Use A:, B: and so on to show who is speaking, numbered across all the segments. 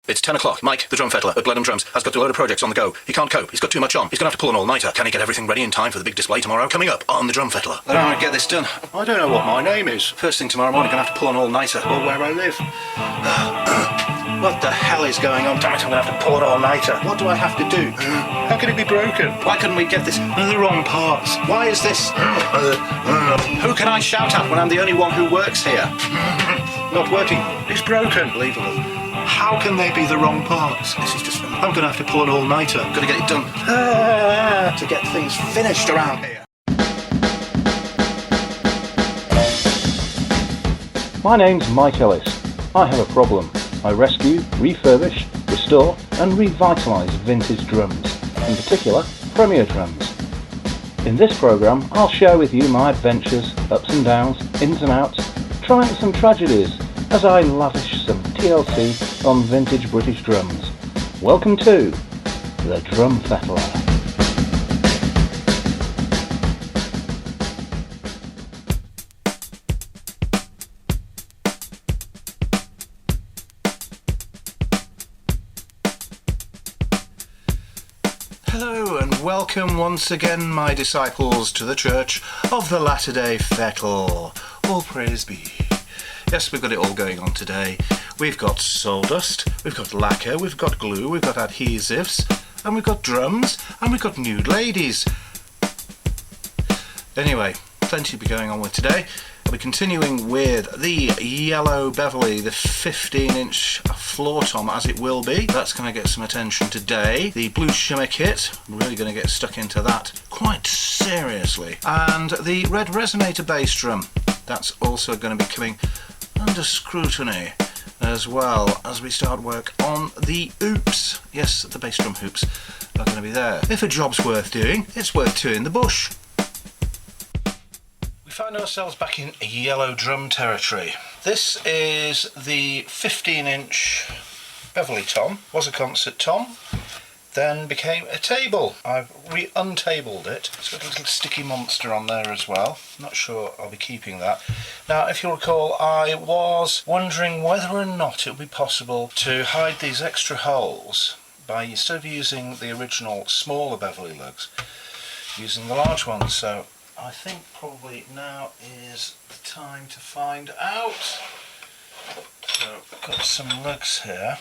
A: It's 10 o'clock. Mike, the drum fettler at Blenheim Drums, has got a load of projects on the go. He can't cope. He's got too much on. He's going to have to pull an all-nighter. Can he get everything ready in time for the big display tomorrow? Coming up on the Drum Fettler. I don't know how to get this done. I don't know what my name is. First thing tomorrow morning, going to have to pull an all-nighter, or where I live. What the hell is going on? Damn it, I'm going to have to pull an all-nighter. What do I have to do? How can it be broken? Why couldn't we get this in the wrong parts? Why is this... Who can I shout at when I'm the only one who works here? Not working. It's broken. Unbelievable. How can they be the wrong parts? This is just... I'm going to have to pull an all-nighter. Got to get it done. To get things finished around here.
B: My name's Mike Ellis. I have a problem. I rescue, refurbish, restore and revitalise vintage drums, in particular Premier drums. In this programme I'll share with you my adventures, ups and downs, ins and outs, triumphs and tragedies as I lavish some TLC on vintage British drums. Welcome to the Drum Fettler.
A: Hello and welcome once again, my disciples, to the Church of the Latter-day Fettle. All praise be. Yes, we've got it all going on today. We've got sawdust, we've got lacquer, we've got glue, we've got adhesives, and we've got drums, and we've got nude ladies. Anyway, plenty to be going on with today. I'll be continuing with the yellow Beverley, the 15-inch floor tom as it will be. That's going to get some attention today. The blue shimmer kit, I'm really going to get stuck into that quite seriously. And the red resonator bass drum, that's also going to be coming under scrutiny as well as we start work on the hoops. Yes, the bass drum hoops are going to be there. If a job's worth doing, it's worth two in the bush. We find ourselves back in yellow drum territory. This is the 15-inch Beverley tom. Was a concert tom, then became a table. I've untabled it. It's got a little sticky monster on there as well. Not sure I'll be keeping that. Now, if you'll recall, I was wondering whether or not it would be possible to hide these extra holes by, instead of using the original smaller Beverley lugs, using the large ones. So I think probably now is the time to find out. So I've got some lugs here.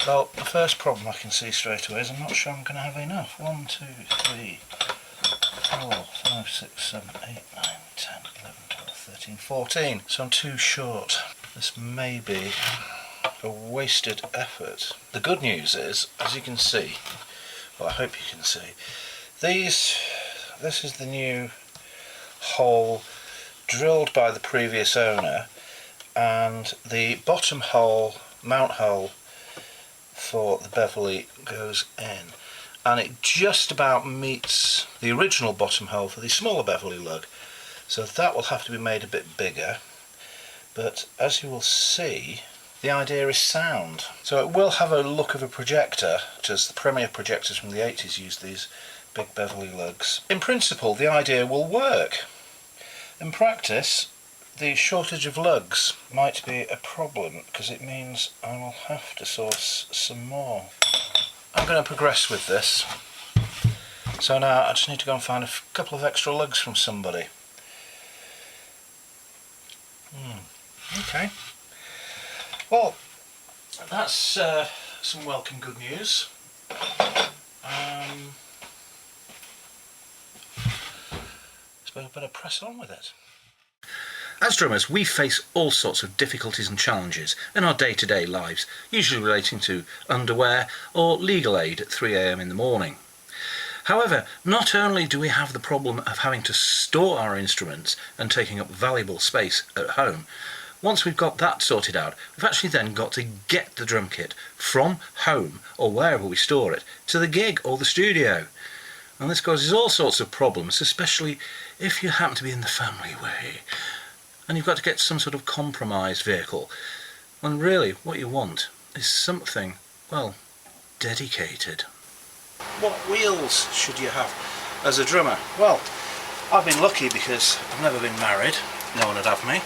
A: Well, the first problem I can see straight away is I'm not sure I'm going to have enough. 1, 2, 3, 4, 5, 6, 7, 8, 9, 10, 11, 12, 13, 14. So I'm too short. This may be a wasted effort. The good news is, as you can see, well I hope you can see, this is the new hole drilled by the previous owner, and the bottom hole, mount hole, for the Beverley goes in, and it just about meets the original bottom hole for the smaller Beverley lug, so that will have to be made a bit bigger, but as you will see the idea is sound. So it will have a look of a projector, as the Premier projectors from the 80s used these big Beverley lugs. In principle the idea will work. In practice the shortage of lugs might be a problem, because it means I will have to source some more. I'm going to progress with this. So now I just need to go and find a couple of extra lugs from somebody. Okay. Well, that's some welcome good news. I suppose I better press on with it. As drummers, we face all sorts of difficulties and challenges in our day-to-day lives, usually relating to underwear or legal aid at 3 AM in the morning. However, not only do we have the problem of having to store our instruments and taking up valuable space at home, once we've got that sorted out, we've actually then got to get the drum kit from home, or wherever we store it, to the gig or the studio. And this causes all sorts of problems, especially if you happen to be in the family way, and you've got to get some sort of compromised vehicle, when really what you want is something, well, dedicated. What wheels should you have as a drummer? Well, I've been lucky because I've never been married, no one would have me.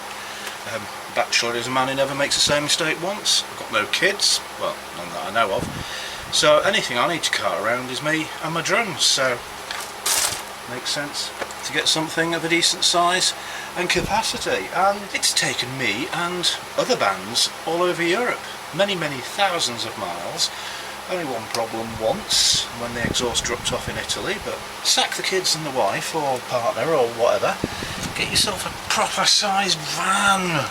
A: Bachelor is a man who never makes the same mistake once. I've got no kids, well, none that I know of. So anything I need to cart around is me and my drums, so makes sense to get something of a decent size and capacity. And it's taken me and other bands all over Europe, many thousands of miles. Only one problem once, when the exhaust dropped off in Italy, but sack the kids and the wife or partner or whatever, get yourself a proper sized van.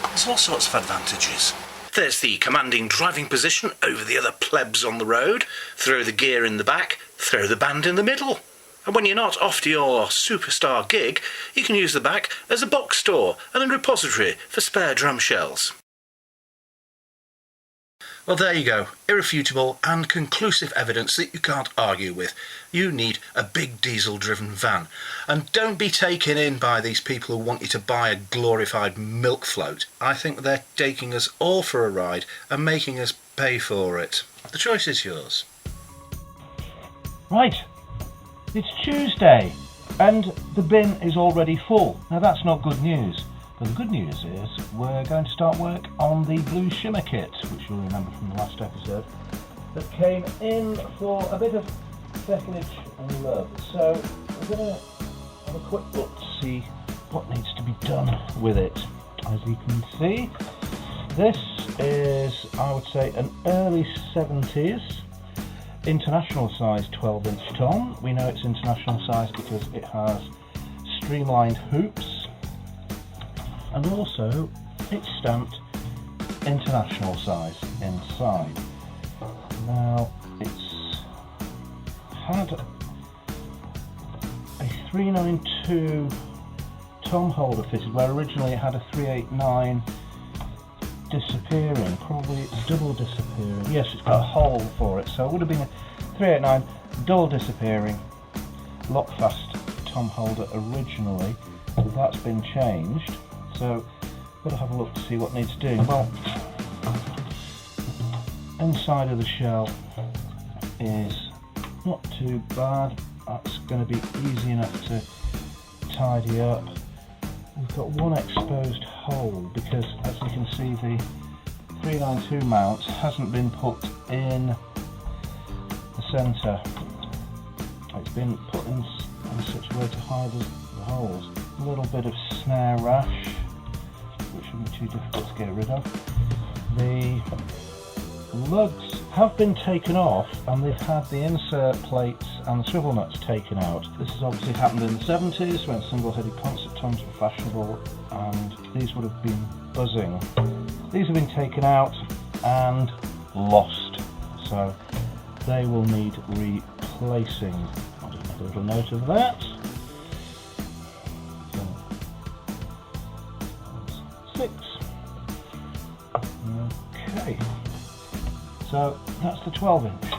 A: There's all sorts of advantages. There's the commanding driving position over the other plebs on the road, throw the gear in the back, throw the band in the middle. And when you're not off to your superstar gig, you can use the back as a box store and a repository for spare drum shells. Well, there you go. Irrefutable and conclusive evidence that you can't argue with. You need a big diesel-driven van. And don't be taken in by these people who want you to buy a glorified milk float. I think they're taking us all for a ride and making us pay for it. The choice is yours.
B: Right, it's Tuesday and the bin is already full. Now that's not good news. But the good news is we're going to start work on the blue shimmer kit, which you'll remember from the last episode, that came in for a bit of secondage and love. So we're going to have a quick look to see what needs to be done with it. As you can see, this is, I would say, an early 70s international size 12-inch tom. We know it's international size because it has streamlined hoops. And also, it's stamped international size inside. Now, it's had a 392 tom holder fitted, where originally it had a 389 disappearing, probably double disappearing. Yes, it's got a hole for it, so it would have been a 389 double disappearing lock fast tom holder originally. That's been changed. So, got to have a look to see what needs doing. Well, inside of the shell is not too bad. That's going to be easy enough to tidy up. We've got one exposed hole because, as you can see, the 392 mount hasn't been put in the centre. It's been put in such a way to hide the holes. A little bit of snare rash, which shouldn't be too difficult to get rid of. The lugs have been taken off and they've had the insert plates and the swivel nuts taken out. This has obviously happened in the 70s when single-headed concert toms were fashionable and these would have been buzzing. These have been taken out and lost, so they will need replacing. I'll just make a little note of that. 6. Okay, so that's the 12-inch.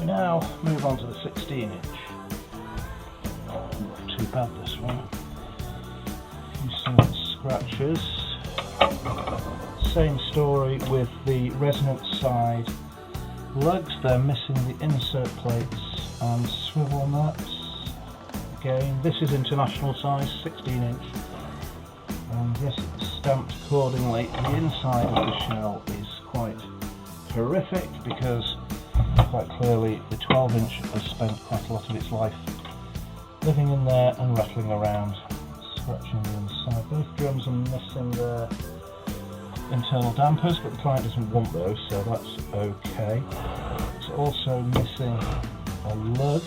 B: We now move on to the 16-inch. Not too bad, this one. Some scratches. Same story with the resonance side lugs. They're missing the insert plates and swivel nuts. Again, this is international size, 16-inch, and yes, it's stamped accordingly. The inside of the shell is quite horrific because quite clearly the 12-inch has spent quite a lot of its life living in there and rattling around, scratching the inside. Both drums are missing their internal dampers, but the client doesn't want those, so that's okay. It's also missing a lug.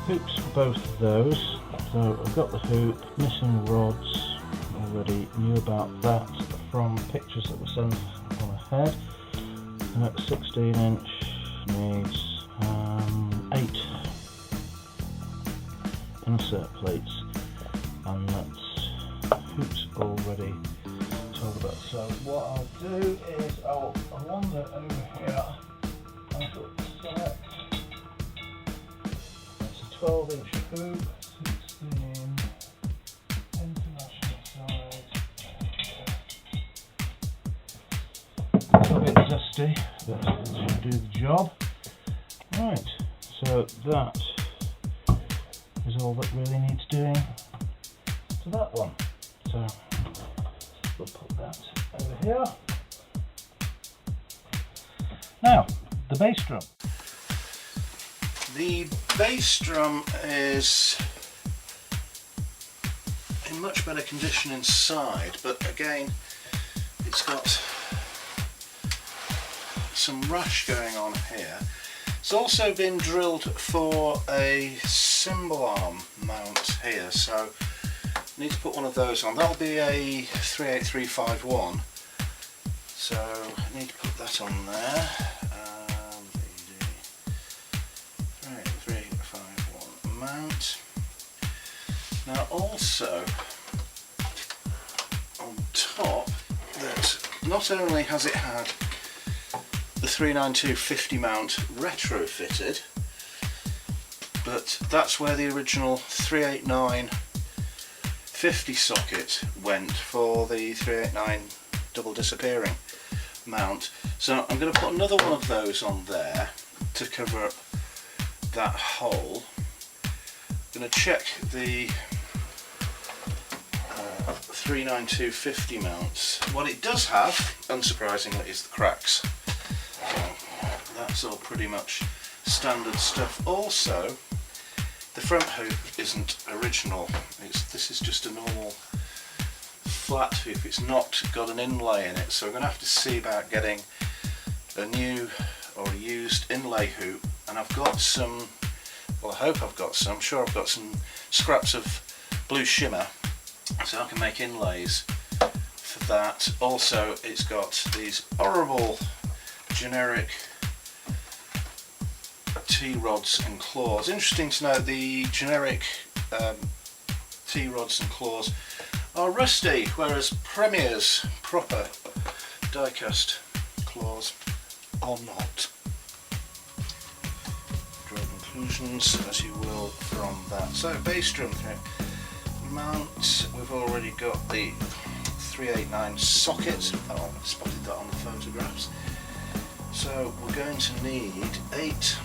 B: Hoops for both of those, so I've got the hoop, missing rods, already knew about that from pictures that were sent on ahead. And that 16-inch needs 8 insert plates, and that's hoops already told about. So what I'll do is I'll wander over here and select 12-inch hoop, 16, international size. A little bit dusty, but it should do the job. Right, so that
A: is all that really needs doing to that one. So we'll put that over here. Now, the bass drum. The bass drum is in much better condition inside, but again, it's got some rush going on here. It's also been drilled for a cymbal arm mount here, so I need to put one of those on. That'll be a 38351, so I need to put that on there. 38351 mount. Now also on top, that not only has it had the 39250 mount retrofitted, but that's where the original 38950 socket went for the 389 double disappearing mount. So I'm going to put another one of those on there to cover up that hole. I'm going to check the 39250 mounts. What it does have, unsurprisingly, is the cracks. That's all pretty much standard stuff. Also, the front hoop isn't original. This is just a normal flat hoop. It's not got an inlay in it, so we're going to have to see about getting a new or a used inlay hoop. And I've got some, well, I hope I've got some, I'm sure I've got some scraps of blue shimmer, so I can make inlays for that. Also, it's got these horrible generic T-rods and claws. Interesting to know, the generic T-rods and claws are rusty, whereas Premier's proper die-cast claws are not. Draw conclusions as you will from that. So, bass drum mount, we've already got the 389 socket. Oh, I spotted that on the photographs. So we're going to need 8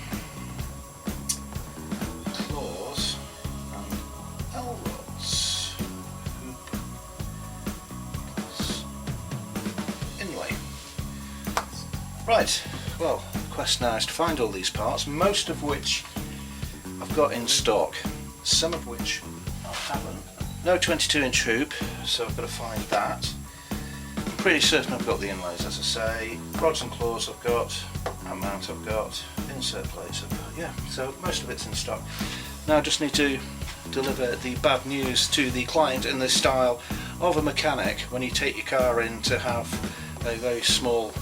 A: claws and L-rods, hoop, inlay. Right, well, the quest now is to find all these parts, most of which I've got in stock, some of which I haven't. No 22-inch hoop, so I've got to find that. I'm pretty certain I've got the inlays, as I say. Rods and claws I've got, a mount I've got, insert plates I've got, yeah, so most of it's in stock. Now I just need to deliver the bad news to the client in the style of a mechanic when you take your car in to have a very small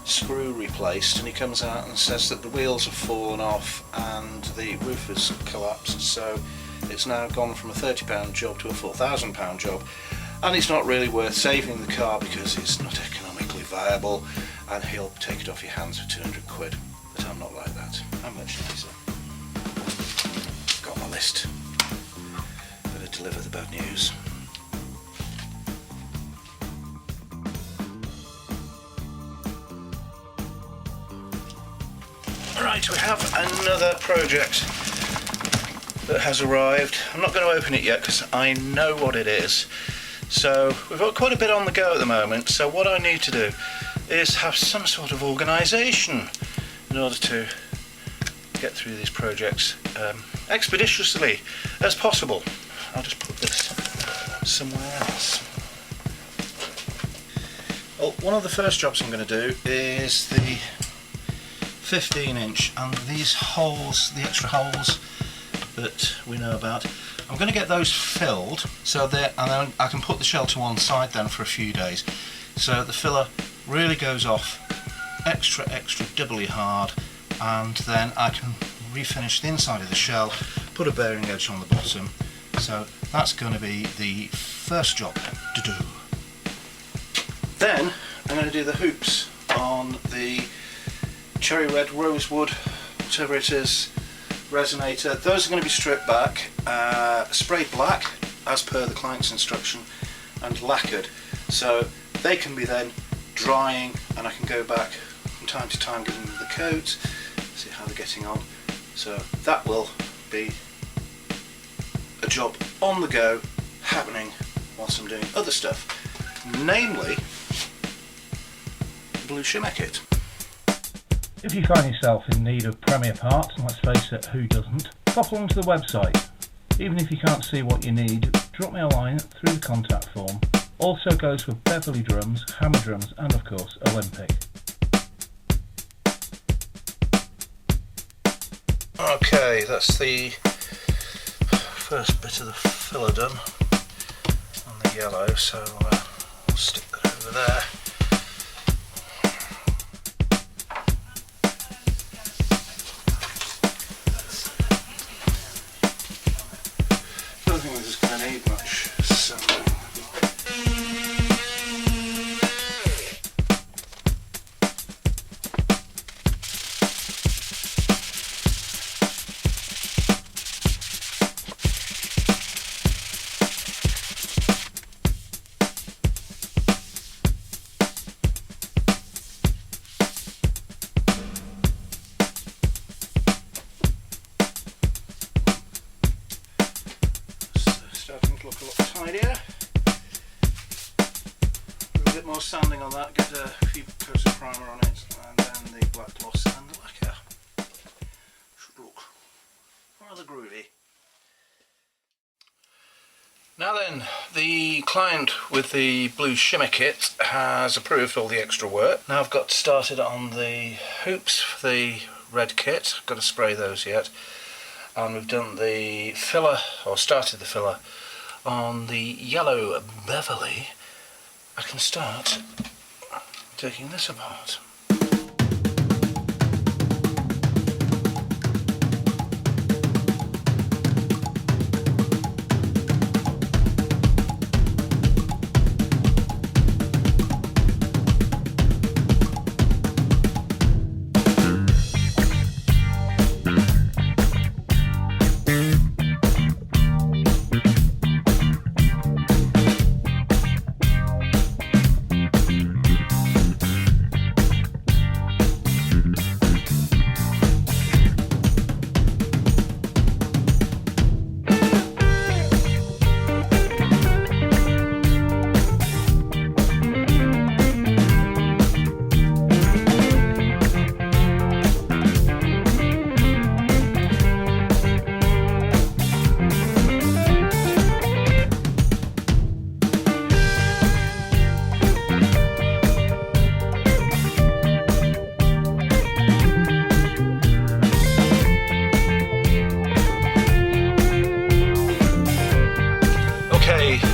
A: screw replaced, and he comes out and says that the wheels have fallen off and the roof has collapsed, so it's now gone from a £30 job to a £4,000 job, and it's not really worth saving the car because it's not economically viable, and he'll take it off your hands for 200 quid. But I'm not like that. I'm much nicer. Got my list. Better deliver the bad news. Right, we have another project that has arrived. I'm not going to open it yet because I know what it is. So we've got quite a bit on the go at the moment, so what I need to do is have some sort of organisation in order to get through these projects expeditiously as possible. I'll just put this somewhere else. Well, one of the first jobs I'm going to do is the 15-inch, and these holes, the extra holes that we know about, I'm going to get those filled so that, and then I can put the shell to one side then for a few days, so the filler really goes off extra doubly hard, and then I can refinish the inside of the shell, put a bearing edge on the bottom. So that's going to be the first job to do. Then I'm going to do the hoops on the cherry red, rosewood, whatever it is, resonator. Those are going to be stripped back, sprayed black as per the client's instruction, and lacquered, so they can be then drying, and I can go back from time to time giving them the coat, see how they're getting on. So that will be a job on the go, happening whilst I'm doing other stuff, namely the blue shimmer kit.
B: If you find yourself in need of Premier parts, and let's face it, who doesn't, pop along to the website. Even if you can't see what you need, drop me a line through the contact form. Also goes for Beverley drums, hammer drums, and of course Olympic.
A: Okay, that's the first bit of the filler done on the yellow, so I'll stick that over there. I don't think this is going to need much sanding. Starting to look a lot tidier. Do a bit more sanding on that, get a few coats of primer on it, and then the black gloss and the lacquer. Should look rather groovy. Now then, the client with the blue shimmer kit has approved all the extra work. Now I've got started on the hoops for the red kit. I've got to spray those yet. And we've done the filler, or started the filler, on the yellow Beverley. I can start taking this apart.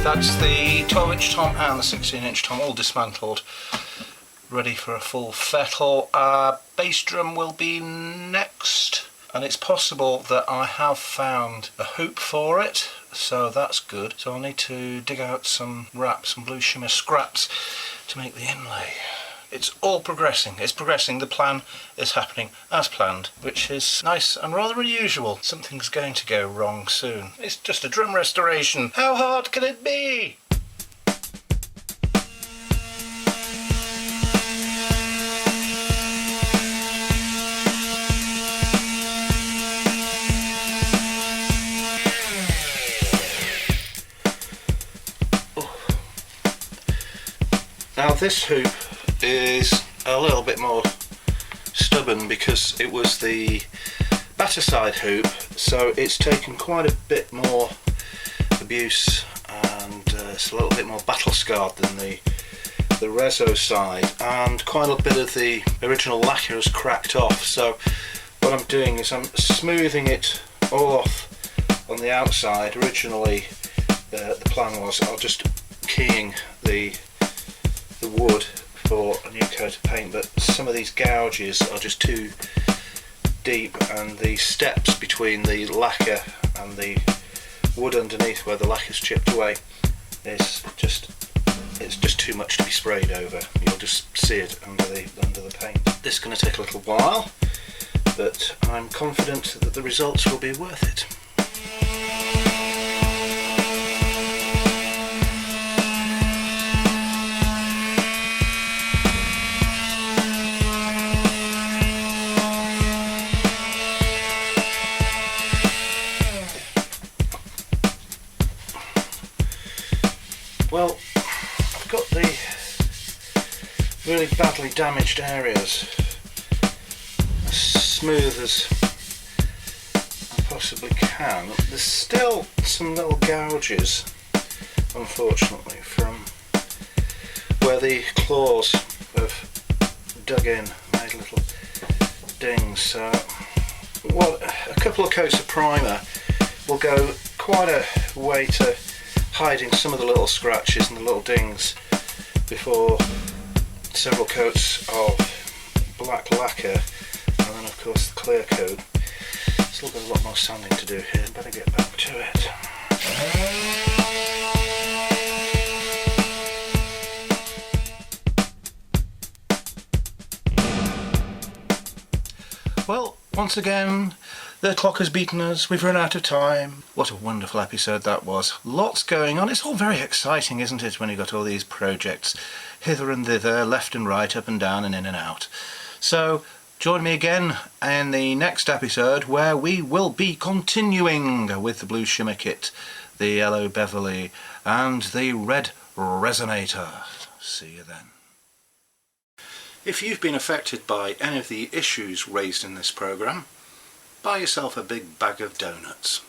A: That's the 12-inch tom and the 16-inch tom all dismantled, ready for a full fettle. Bass drum will be next, and it's possible that I have found a hoop for it, so that's good. So I'll need to dig out some blue shimmer scraps to make the inlay. It's all progressing, it's progressing, the plan is happening as planned, which is nice and rather unusual. Something's going to go wrong soon. It's just a drum restoration. How hard can it be? Now this hoop is a little bit more stubborn because it was the batter side hoop, so it's taken quite a bit more abuse and it's a little bit more battle scarred than the reso side, and quite a bit of the original lacquer has cracked off. So what I'm doing is I'm smoothing it all off on the outside. Originally the plan was I'll just keying the wood for a new coat of paint, but some of these gouges are just too deep, and the steps between the lacquer and the wood underneath where the lacquer's chipped away is just, it's just too much to be sprayed over. You'll just see it under the paint. This is going to take a little while, but I'm confident that the results will be worth it. damaged areas as smooth as I possibly can. There's still some little gouges, unfortunately, from where the claws have dug in, made little dings. So a couple of coats of primer will go quite a way to hiding some of the little scratches and the little dings before several coats of black lacquer, and then of course the clear coat. Still got a lot more sanding to do here, better get back to it. Well, once again, the clock has beaten us, we've run out of time. What a wonderful episode that was. Lots going on. It's all very exciting, isn't it, when you've got all these projects hither and thither, left and right, up and down and in and out. So join me again in the next episode where we will be continuing with the blue shimmer kit, the yellow Beverley and the red Resonator. See you then. If you've been affected by any of the issues raised in this programme, buy yourself a big bag of donuts.